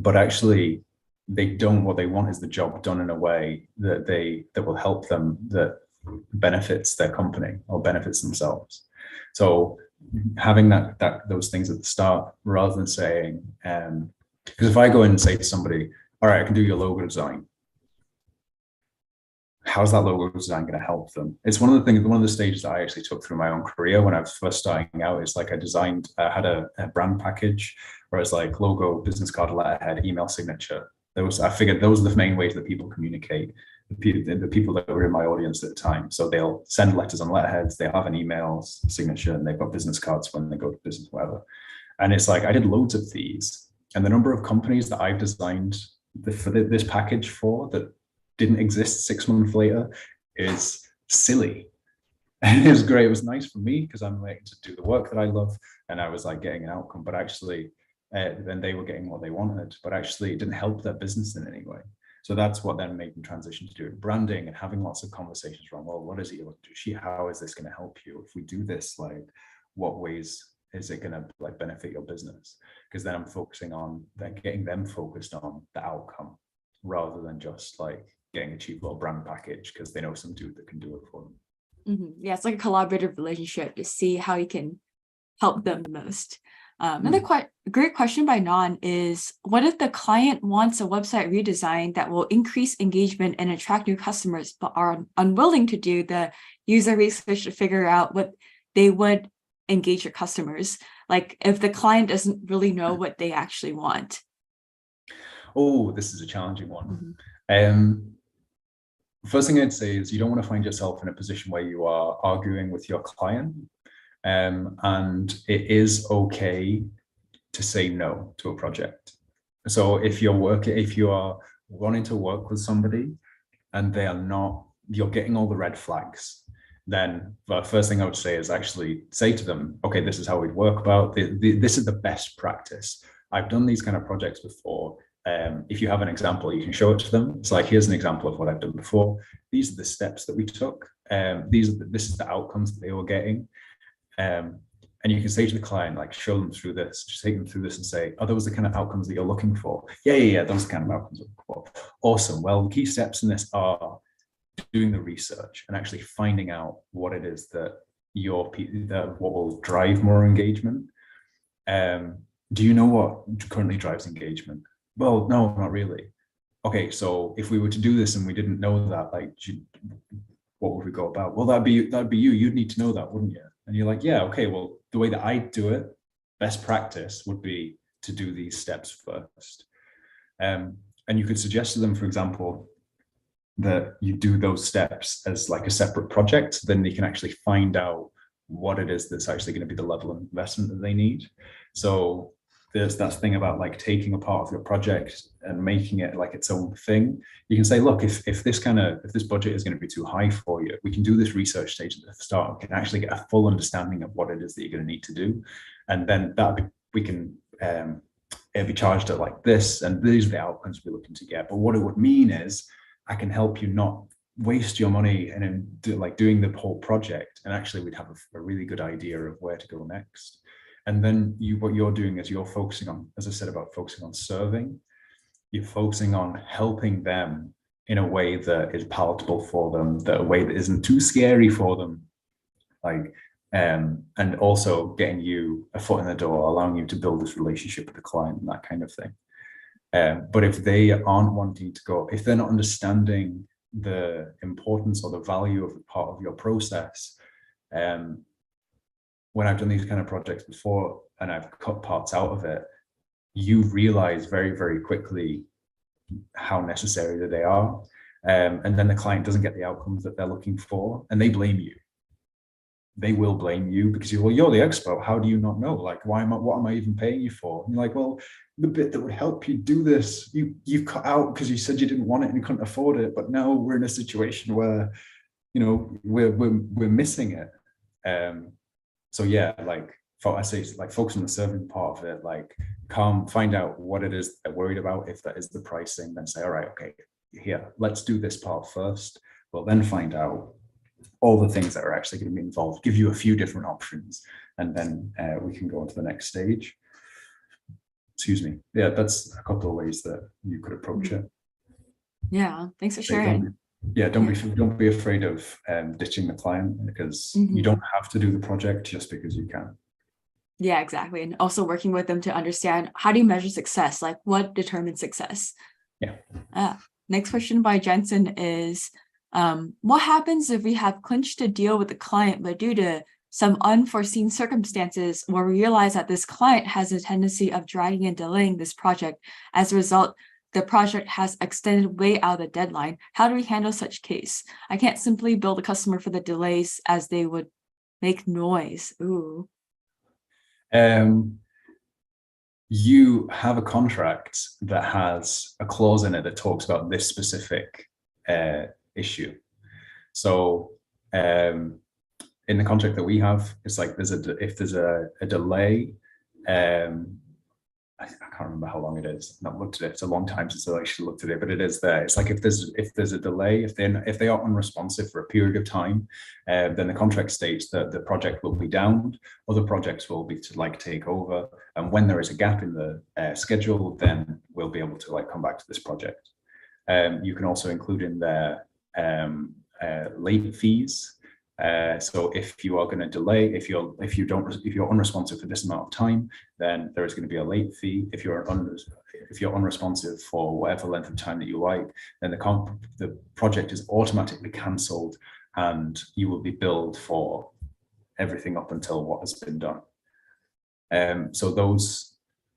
But actually, they don't. What they want is the job done in a way that will help them, that benefits their company or benefits themselves. So having those things at the start, rather than saying, because if I go in and say to somebody, all right, I can do your logo design, how's that logo design going to help them? It's one of the stages that I actually took through my own career when I was first starting out. It's like I had a brand package where it's like logo, business card, letterhead, email signature. I figured those are the main ways that people communicate, the people that were in my audience at the time. So they'll send letters on letterheads, they have an email signature, and they've got business cards when they go to business, whatever. And it's like, I did loads of these. And the number of companies that I've designed for this package for that didn't exist 6 months later is silly. And it was great. It was nice for me because I'm like to do the work that I love, and I was like getting an outcome, but actually then they were getting what they wanted, but actually it didn't help their business in any way. So that's what then made me transition to doing branding and having lots of conversations around, well, what is it you want to do? How is this going to help you? If we do this, like, what ways is it going to like benefit your business? Because then I'm focusing on getting them focused on the outcome rather than just like getting a cheap little brand package because they know some dude that can do it for them. Yeah, it's like a collaborative relationship to see how you can help them the most. Another great question by Non is, what if the client wants a website redesign that will increase engagement and attract new customers, but are unwilling to do the user research to figure out what they would engage your customers? Like if the client doesn't really know what they actually want. Oh, this is a challenging one. First thing I'd say is you don't want to find yourself in a position where you are arguing with your client. And it is okay to say no to a project. So if you are wanting to work with somebody and you're getting all the red flags, then the first thing I would say is actually say to them, okay, this is how we'd work about this is the best practice. I've done these kind of projects before. If you have an example, you can show it to them. It's like, here's an example of what I've done before. These are the steps that we took. This is the outcomes that they were getting. And you can say to the client, like, show them through this, just take them through this and say, are those the kind of outcomes that you're looking for? Yeah, those are the kind of outcomes I'm looking for. Awesome. Well, the key steps in this are doing the research and actually finding out what it is that what will drive more engagement. Do you know what currently drives engagement? Well, no, not really. Okay, so if we were to do this and we didn't know that, like, what would we go about? Well, that'd be you. You'd need to know that, wouldn't you? And you're like, yeah, okay, well, the way that I do it, best practice would be to do these steps first. And you could suggest to them, for example, that you do those steps as like a separate project, then they can actually find out what it is that's actually going to be the level of investment that they need. So there's that thing about like taking a part of your project and making it like its own thing. You can say, look, if this budget is going to be too high for you, we can do this research stage at the start. We can actually get a full understanding of what it is that you're going to need to do, and then we can it'll be charged at like this, and these are the outcomes we're looking to get. But what it would mean is I can help you not waste your money and doing the whole project, and actually we'd have a really good idea of where to go next. And then what you're doing is you're focusing on, as I said about focusing on serving, you're focusing on helping them in a way that is palatable for them, that a way that isn't too scary for them, like, and also getting you a foot in the door, allowing you to build this relationship with the client and that kind of thing. But if they aren't wanting to go, if they're not understanding the importance or the value of the part of your process, when I've done these kind of projects before and I've cut parts out of it, you realize very, very quickly how necessary that they are. And then the client doesn't get the outcomes that they're looking for, and they blame you. They will blame you because you're the expert. How do you not know? Like, what am I even paying you for? And you're like, well, the bit that would help you do this, you cut out because you said you didn't want it and you couldn't afford it. But now we're in a situation where, we're missing it. So yeah, I say, focus on the serving part of it, find out what it is they're worried about. If that is the pricing, then say, all right, okay, here, let's do this part first. We'll then find out all the things that are actually going to be involved, give you a few different options, and then we can go on to the next stage. excuse me. Yeah, that's a couple of ways that you could approach it. Yeah, thanks for Don't sharing. don't be afraid of ditching the client, because you don't have to do the project just because you can. Yeah, exactly. And also working with them to understand, how do you measure success? Like, what determines success? Yeah. Next question by Jensen is, what happens if we have clinched a deal with the client, but due to some unforeseen circumstances where we realize that this client has a tendency of dragging and delaying this project? As a result, the project has extended way out of the deadline. How do we handle such case? I can't simply bill the customer for the delays, as they would make noise. Ooh. You have a contract that has a clause in it that talks about this specific issue. So in the contract that we have, it's like if there's a delay, I can't remember how long it is. I've not looked at it. It's a long time since I actually looked at it, but it is there. It's like if there's a delay, if they are unresponsive for a period of time, then the contract states that the project will be downed. Other projects will be to take over, and when there is a gap in the schedule, then we'll be able to come back to this project. You can also include in there late fees. So if you are going to delay, if you're unresponsive for this amount of time, then there is going to be a late fee. If you're unresponsive for whatever length of time that you like, then the project is automatically cancelled, and you will be billed for everything up until what has been done. So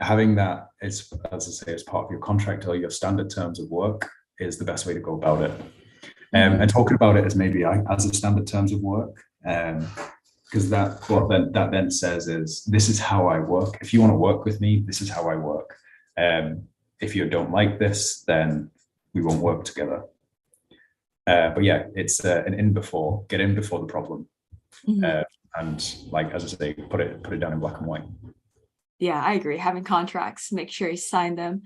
having that as I say, as part of your contract or your standard terms of work is the best way to go about it. And talking about it as maybe as a standard terms of work, because that then says is, this is how I work. If you want to work with me, this is how I work. If you don't like this, then we won't work together. But yeah, it's get in before the problem, and as I say, put it down in black and white. Yeah, I agree. Having contracts, make sure you sign them.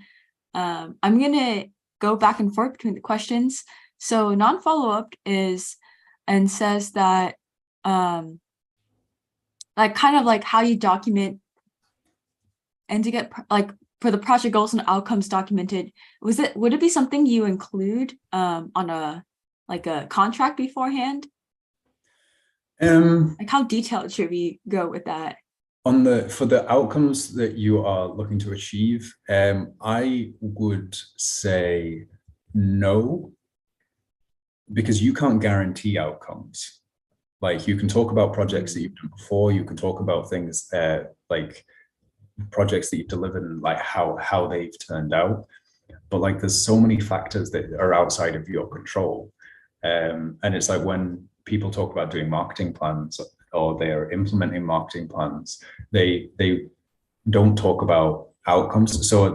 I'm gonna go back and forth between the questions. So non-follow-up says that kind of like how you document and to get for the project goals and outcomes documented. Would it be something you include on a contract beforehand? How detailed should we go with that? For the outcomes that you are looking to achieve, I would say no, because you can't guarantee outcomes. You can talk about projects that you've done before, you can talk about things like projects that you've delivered and how they've turned out, but there's so many factors that are outside of your control. And it's like when people talk about doing marketing plans or they're implementing marketing plans, they don't talk about outcomes. So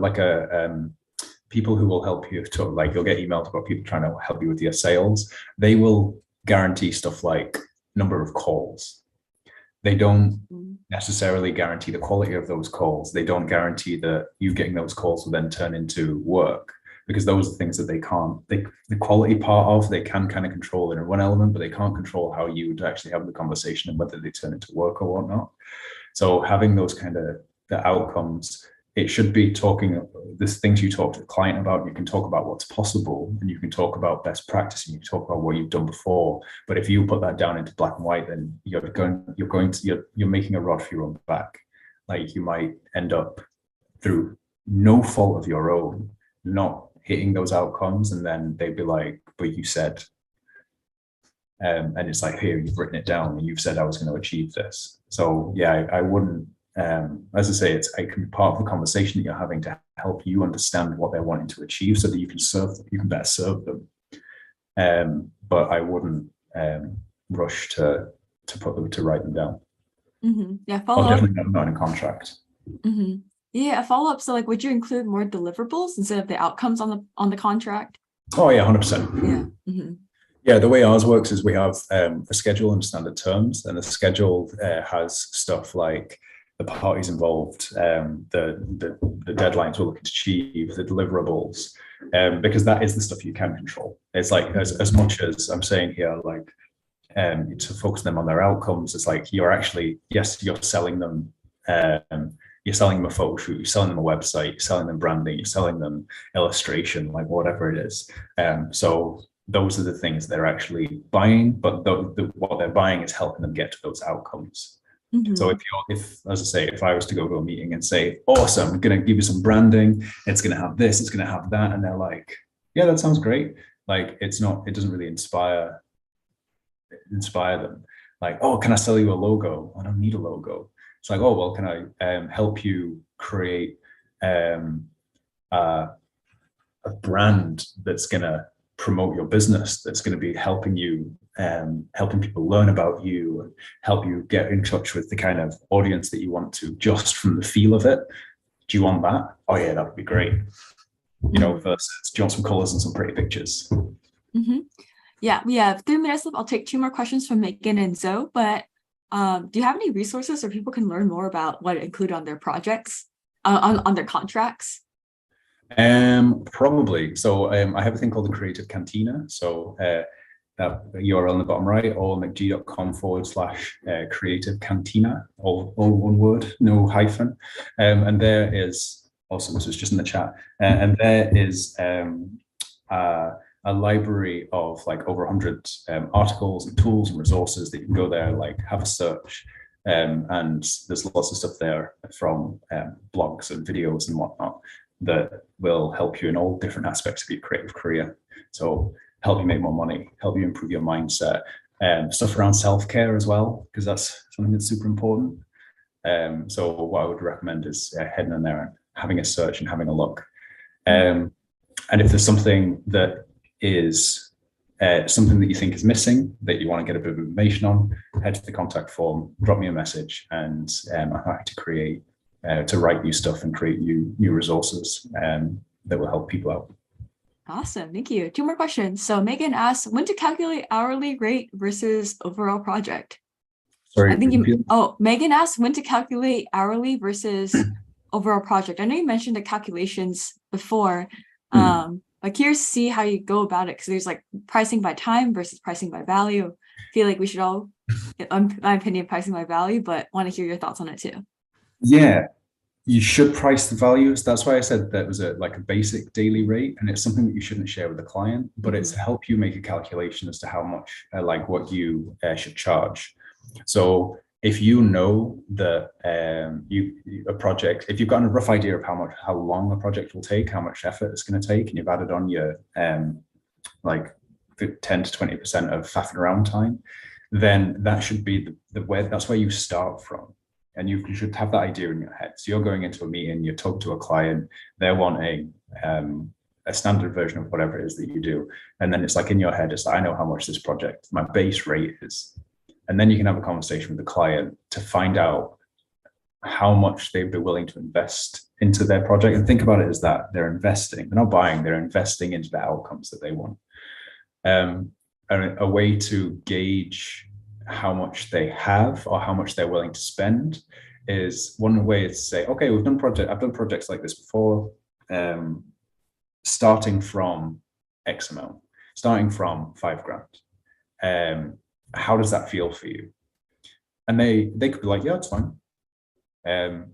people who will help you you'll get emails about people trying to help you with your sales. They will guarantee stuff like number of calls. They don't necessarily guarantee the quality of those calls. They don't guarantee that you getting those calls will then turn into work, because those are things that the quality part of, they can kind of control in one element, but they can't control how you would actually have the conversation and whether they turn into work or whatnot. So having those kind of the outcomes, it should be there's things you talk to the client about. You can talk about what's possible, and you can talk about best practice, and you can talk about what you've done before. But if you put that down into black and white, then you're making a rod for your own back. You might end up, through no fault of your own, not hitting those outcomes, and then they'd be like, but you said, and it's like, here, you've written it down and you've said I was going to achieve this. So yeah, I wouldn't, as I say, it can be part of the conversation that you're having to help you understand what they're wanting to achieve so that you can better serve them. But I wouldn't rush to write them down. Yeah, follow up. Definitely not in a contract. Yeah, a follow-up. So would you include more deliverables instead of the outcomes on the contract? Oh yeah, 100%. Yeah. Yeah, the way ours works is we have a schedule and standard terms, and the schedule has stuff like the parties involved, the deadlines we're looking to achieve, the deliverables, because that is the stuff you can control. It's as much as I'm saying here, to focus them on their outcomes, it's you're actually, yes, you're selling them, you're selling them a photo shoot, you're selling them a website, you're selling them branding, you're selling them illustration, like whatever it is. So those are the things they're actually buying, but what they're buying is helping them get to those outcomes. So if, as I say, if I was to go to a meeting and say, awesome, I'm going to give you some branding, it's going to have this, it's going to have that. And they're like, yeah, that sounds great. Like, it doesn't really inspire them. Like, oh, can I sell you a logo? I don't need a logo. It's like, oh, well, can I help you create a brand that's going to promote your business, that's going to be helping you, helping people learn about you and help you get in touch with the kind of audience that you want to, just from the feel of it. Do you want that? Oh yeah, that would be great. You know, versus, do you want some colors and some pretty pictures? Yeah, we have 3 minutes left. I'll take 2 more questions from Megan and Zoe, but do you have any resources where people can learn more about what included on their projects, on their contracts? Probably. So I have a thing called the Creative Cantina. So that URL in the bottom right, orwellmcg.com/creative cantina, all one word, no hyphen. And there is also, this is just in the chat, and there is a library of like over 100 articles and tools and resources that you can go there, like have a search. And there's lots of stuff there from blogs and videos and whatnot that will help you in all different aspects of your creative career. So help you make more money, help you improve your mindset, stuff around self-care as well, because that's something that's super important. So what I would recommend is heading in there and having a search and having a look. And if there's something that is something that you think is missing, that you want to get a bit of information on, head to the contact form, drop me a message, and I'm happy to write new stuff and create new resources that will help people out. Awesome, thank you. 2 more questions. So Megan asks, when to calculate hourly rate versus overall project? Sorry, I think Megan asked when to calculate hourly versus overall project. I know you mentioned the calculations before, but curious to see how you go about it, because there's like pricing by time versus pricing by value. I feel like we should all get, in my opinion, pricing by value, but want to hear your thoughts on it too. Yeah, you should price the values. That's why I said that was a basic daily rate, and it's something that you shouldn't share with the client, but it's to help you make a calculation as to how much, what you should charge. So if you know that a project, if you've got a rough idea of how long a project will take, how much effort it's going to take, and you've added on your 10 to 20% of faffing around time, then that should be that's where you start from. And you should have that idea in your head. So you're going into a meeting, you talk to a client, they're wanting a standard version of whatever it is that you do. And then it's like in your head, it's like, I know how much this project, my base rate is. And then you can have a conversation with the client to find out how much they'd be willing to invest into their project. And think about it as that they're investing, they're not buying, they're investing into the outcomes that they want. And a way to gauge how much they have or how much they're willing to spend is, one way is to say, okay, I've done projects like this before, starting from X amount, starting from $5,000. How does that feel for you? And they could be like, yeah, it's fine.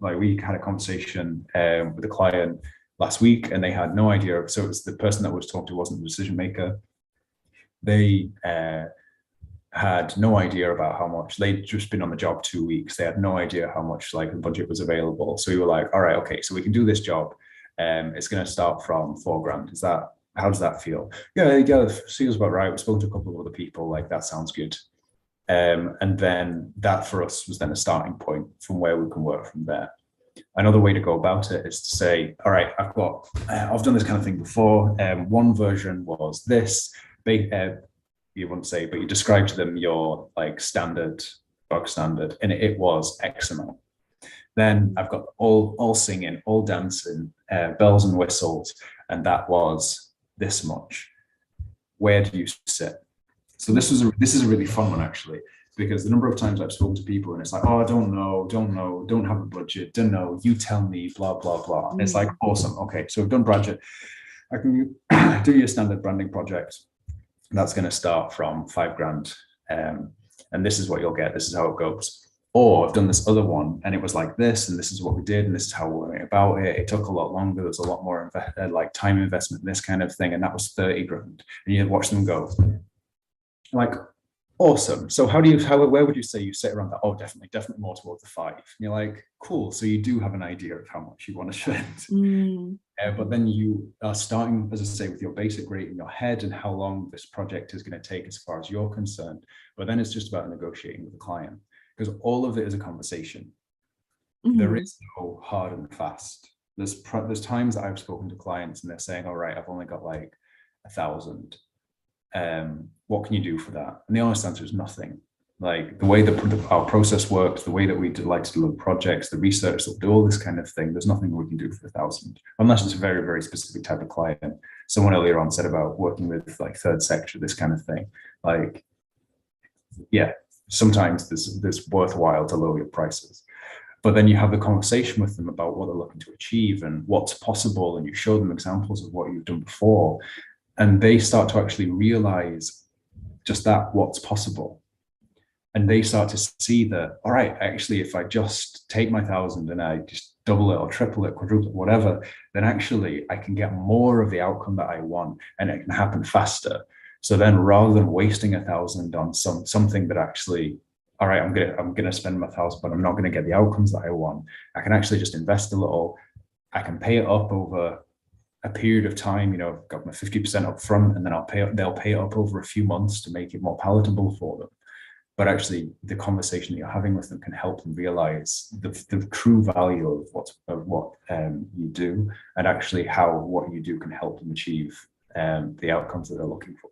Like we had a conversation with a client last week, and they had no idea. So it was the person that was talking to wasn't the decision maker. They had no idea about how much. They'd just been on the job 2 weeks. They had no idea how much the budget was available. So we were like, all right, okay, so we can do this job. It's going to start from $4,000. How does that feel? Yeah, feels about right. We've spoken to a couple of other people, that sounds good. And then that for us was then a starting point from where we can work from there. Another way to go about it is to say, all right, I've done this kind of thing before. One version was this. You wouldn't say, but you describe to them your bog standard, and it was X amount. Then I've got all singing, all dancing, bells and whistles, and that was this much. Where do you sit? So this is a really fun one, actually, because the number of times I've spoken to people and it's like, oh, I don't know, don't have a budget, don't know, you tell me, blah, blah, blah. And it's like, awesome. Okay, so we've done budget. I can do your standard branding project. That's going to start from $5,000. And this is what you'll get. This is how it goes. Or I've done this other one and it was like this, and this is what we did, and this is how we went about it. It took a lot longer. There was a lot more like time investment in this kind of thing, and that was 30 grand. And you watch them go, like, awesome. So where would you say you sit around that? Oh, definitely more towards the 5. And you're like, cool. So you do have an idea of how much you want to spend. But then you are starting, as I say, with your basic rate in your head and how long this project is going to take as far as you're concerned. But then it's just about negotiating with the client, because all of it is a conversation. There is no hard and fast. There's times that I've spoken to clients and they're saying, all right, I've only got like 1,000. What can you do for that? And the honest answer is nothing. Like the way that our process works, the way that we like to deliver projects, the research that we do, all this kind of thing, there's nothing we can do for 1,000, unless it's a very, very specific type of client. Someone earlier on said about working with like third sector, this kind of thing. Like, yeah, sometimes there's worthwhile to lower your prices. But then you have the conversation with them about what they're looking to achieve and what's possible, and you show them examples of what you've done before, and they start to actually realize just that, what's possible. And they start to see that, all right, actually, if I just take my 1,000 and I just double it or triple it, quadruple it, whatever, then actually I can get more of the outcome that I want, and it can happen faster. So then rather than wasting 1,000 on something that actually, all right, I'm gonna spend my 1,000, but I'm not gonna get the outcomes that I want, I can actually just invest a little. I can pay it up over a period of time. I've got my 50% up front, and then they'll pay it up over a few months to make it more palatable for them. But actually, the conversation that you're having with them can help them realize the true value of what you do, and actually how what you do can help them achieve the outcomes that they're looking for.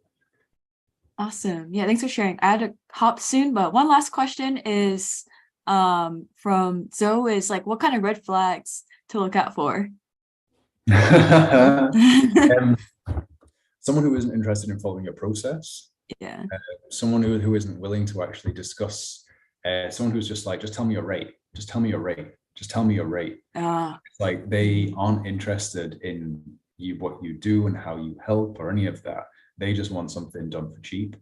Awesome. Yeah, thanks for sharing. I had to hop soon, but one last question is from Zoe is like, what kind of red flags to look out for? Someone who isn't interested in following your process. Yeah. Someone who isn't willing to actually discuss. Someone who's just like, just tell me your rate. Just tell me your rate. Just tell me your rate. It's like they aren't interested in what you do and how you help or any of that. They just want something done for cheap.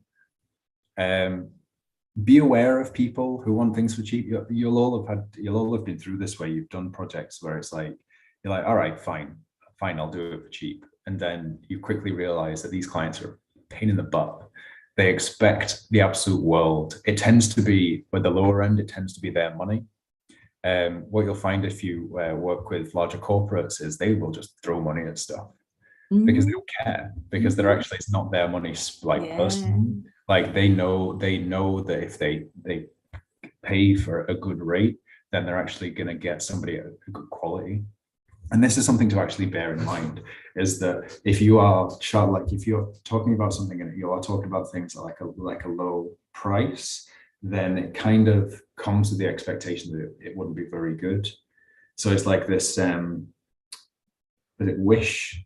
Be aware of people who want things for cheap. You'll all have been through this, where you've done projects where it's like, you're like, all right, fine, I'll do it for cheap. And then you quickly realize that these clients are a pain in the butt. They expect the absolute world. It tends to be, with the lower end, it tends to be their money. What you'll find if you work with larger corporates is they will just throw money at stuff because they don't care, because they're actually, it's not their money, like personally. Like they know that if they pay for a good rate, then they're actually going to get somebody at a good quality. And this is something to actually bear in mind, is that if you are if you're talking about something and you are talking about things like a low price, then it kind of comes with the expectation that it wouldn't be very good. So it's like this, Wish.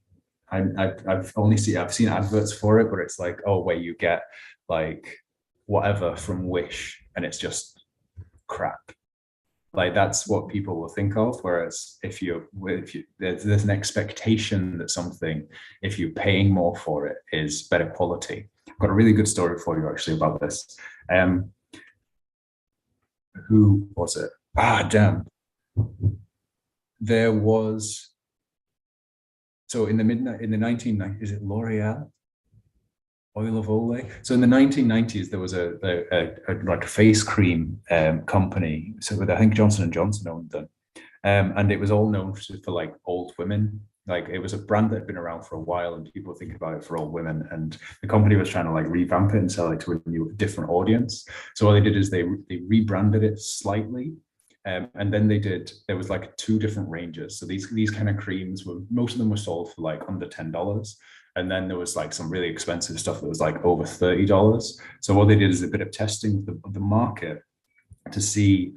I've seen adverts for it, but it's like, oh, where you get like whatever from Wish, and it's just crap. Like that's what people will think of. Whereas if there's an expectation that something, if you're paying more for it, is better quality. I've got a really good story for you actually about this. Who was it? Damn. There was, so in the 1990s, is it L'Oreal? Oil of Olay. So in the 1990s, there was a like a face cream company. So I think Johnson & Johnson owned them. And it was all known for like old women. Like it was a brand that had been around for a while, and people think about it for old women. And the company was trying to like revamp it and sell it to a different audience. So what they did is they rebranded it slightly. And then there was like 2 different ranges. So these kind of creams most of them were sold for like under $10. And then there was like some really expensive stuff that was like over $30. So what they did is a bit of testing of the market to see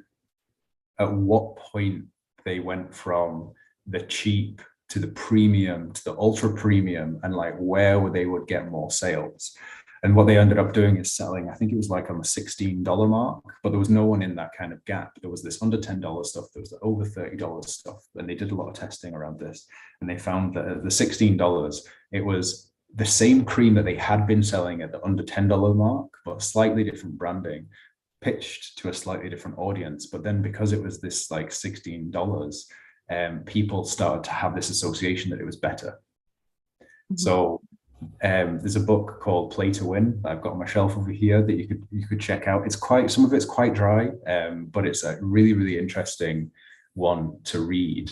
at what point they went from the cheap to the premium to the ultra premium, and like where they would get more sales. And what they ended up doing is selling, I think it was like on the $16 mark, but there was no one in that kind of gap. There was this under $10 stuff, there was the over $30 stuff. And they did a lot of testing around this. And they found that at the $16, it was the same cream that they had been selling at the under $10 mark, but slightly different branding. pitched to a slightly different audience, but then because it was this like $16, people started to have this association that it was better. So there's a book called Play to Win that I've got on my shelf over here that you could check out. It's quite, some of it's quite dry, but it's a really, really interesting one to read,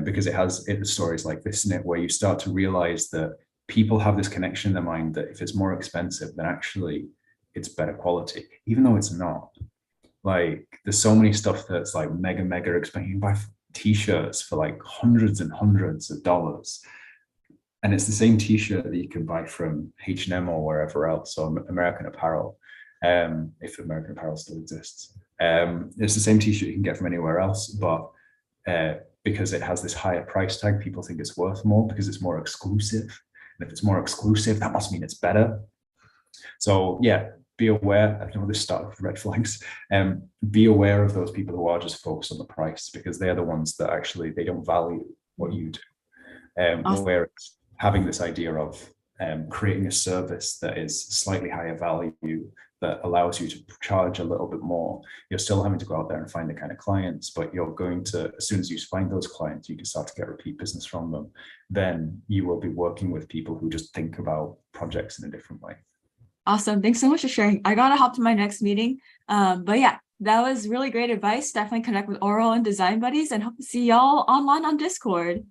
because it has stories like this in it, where you start to realize that people have this connection in their mind that if it's more expensive, then actually it's better quality, even though it's not. Like, there's so many stuff that's like mega expensive. You can buy t-shirts for like hundreds and hundreds of dollars, and it's the same t-shirt that you can buy from H&M or wherever else, or American Apparel, if American Apparel still exists. It's the same t-shirt you can get from anywhere else, but because it has this higher price tag, people think it's worth more because it's more exclusive. And if it's more exclusive, that must mean it's better. So yeah, be aware. I know this started with red flags. Be aware of those people who are just focused on the price, because they're the ones that actually, they don't value what you do. Awesome. Whereas having this idea of creating a service that is slightly higher value, that allows you to charge a little bit more, you're still having to go out there and find the kind of clients, but you're going to, as soon as you find those clients, you can start to get repeat business from them. Then you will be working with people who just think about projects in a different way. Awesome. Thanks so much for sharing. I gotta hop to my next meeting. But yeah, that was really great advice. Definitely connect with Orwell and Design Buddies, and hope to see y'all online on Discord.